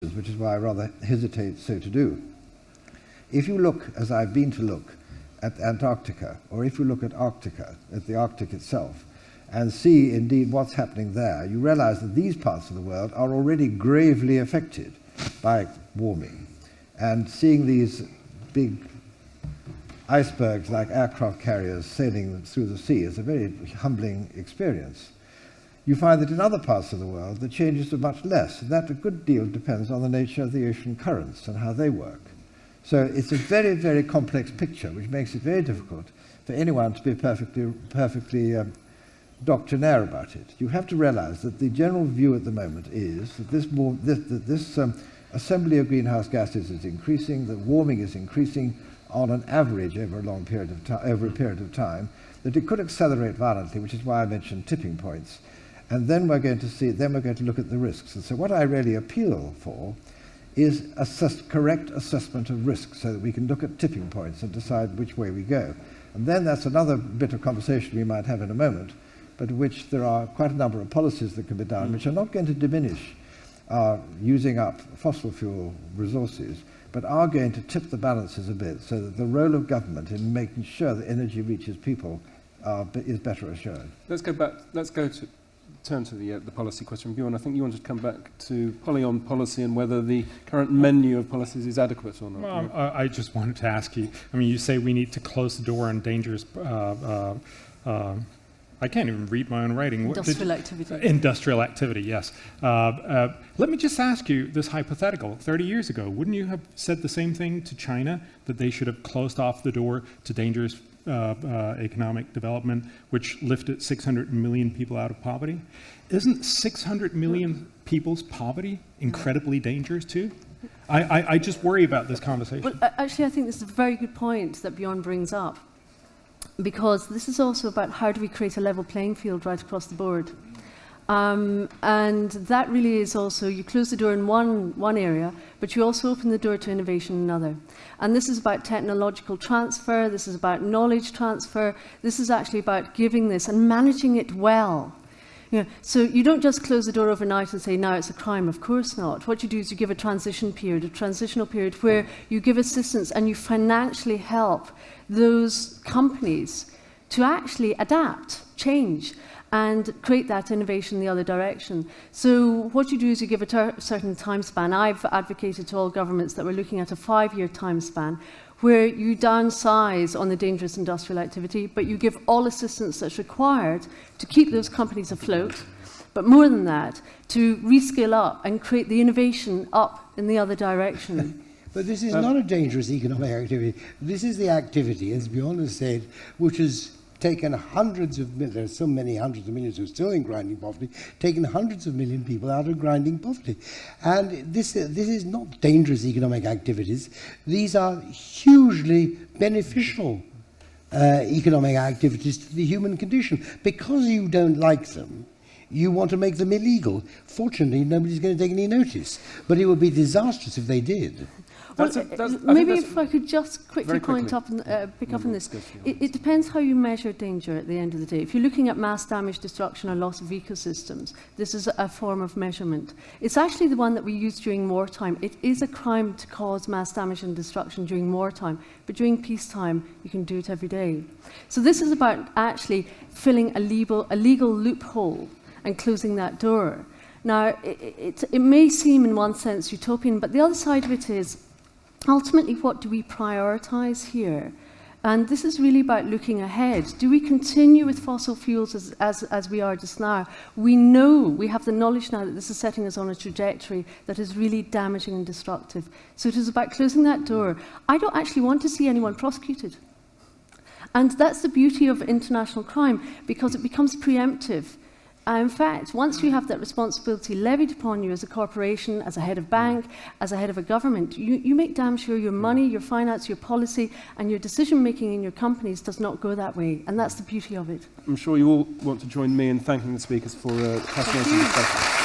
which is why I rather hesitate so to do. If you look, as I've been to look, at Antarctica, or if you look at Arctica, at the Arctic itself, and see indeed what's happening there, you realize that these parts of the world are already gravely affected by warming. And seeing these big icebergs like aircraft carriers sailing through the sea is a very humbling experience. You find that in other parts of the world the changes are much less, and that a good deal depends on the nature of the ocean currents and how they work. So it's a very, very complex picture, which makes it very difficult for anyone to be perfectly doctrinaire about it. You have to realize that the general view at the moment is that this assembly of greenhouse gases is increasing, that warming is increasing on an average over a long period of time, over a period of time, that it could accelerate violently, which is why I mentioned tipping points. And then we're going to look at the risks. And so what I really appeal for is correct assessment of risk, so that we can look at tipping points and decide which way we go. And then that's another bit of conversation we might have in a moment, but which there are quite a number of policies that can be done, which are not going to diminish our using up fossil fuel resources, but are going to tip the balances a bit, so that the role of government in making sure that energy reaches people is better assured. Let's go back. Turn to the policy question. Bjorn, I think you wanted to come back to on policy and whether the current menu of policies is adequate or not. Well, I just wanted to ask you, I mean, you say we need to close the door on dangerous, I can't even read my own writing. Industrial activity. Industrial activity, yes. Let me just ask you this hypothetical. 30 years ago, wouldn't you have said the same thing to China, that they should have closed off the door to dangerous economic development, which lifted 600 million people out of poverty? Isn't 600 million people's poverty incredibly dangerous too? I just worry about this conversation. Well, actually, I think this is a very good point that Bjorn brings up, because this is also about how do we create a level playing field right across the board. And that really is also, you close the door in one area, but you also open the door to innovation in another. And this is about technological transfer, this is about knowledge transfer, this is actually about giving this and managing it well. You know, so you don't just close the door overnight and say, now it's a crime. Of course not. What you do is you give a transitional period where you give assistance and you financially help those companies to actually adapt, change, and create that innovation in the other direction. So what you do is you give a certain time span. I've advocated to all governments that we're looking at a 5-year time span, where you downsize on the dangerous industrial activity, but you give all assistance that's required to keep those companies afloat, but more than that, to reskill up and create the innovation up in the other direction. But this is not a dangerous economic activity. This is the activity, as Bjorn has said, which has taken hundreds of millions, there are so many hundreds of millions who are still in grinding poverty, taken hundreds of million people out of grinding poverty. And this is not dangerous economic activities. These are hugely beneficial economic activities to the human condition. Because you don't like them, you want to make them illegal. Fortunately, nobody's going to take any notice. But it would be disastrous if they did. Well, maybe if I could just quickly point up and pick up on this. It depends how you measure danger at the end of the day. If you're looking at mass damage, destruction, or loss of ecosystems, this is a form of measurement. It's actually the one that we use during wartime. It is a crime to cause mass damage and destruction during wartime, but during peacetime, you can do it every day. So this is about actually filling a legal loophole and closing that door. Now, it may seem in one sense utopian, but the other side of it is, ultimately, what do we prioritize here? And this is really about looking ahead. Do we continue with fossil fuels as we are just now? We know, we have the knowledge now that this is setting us on a trajectory that is really damaging and destructive. So it is about closing that door. I don't actually want to see anyone prosecuted. And that's the beauty of international crime, because it becomes preemptive. In fact, once you have that responsibility levied upon you as a corporation, as a head of bank, as a head of a government, you make damn sure your money, your finance, your policy, and your decision-making in your companies does not go that way. And that's the beauty of it. I'm sure you all want to join me in thanking the speakers for a fascinating discussion.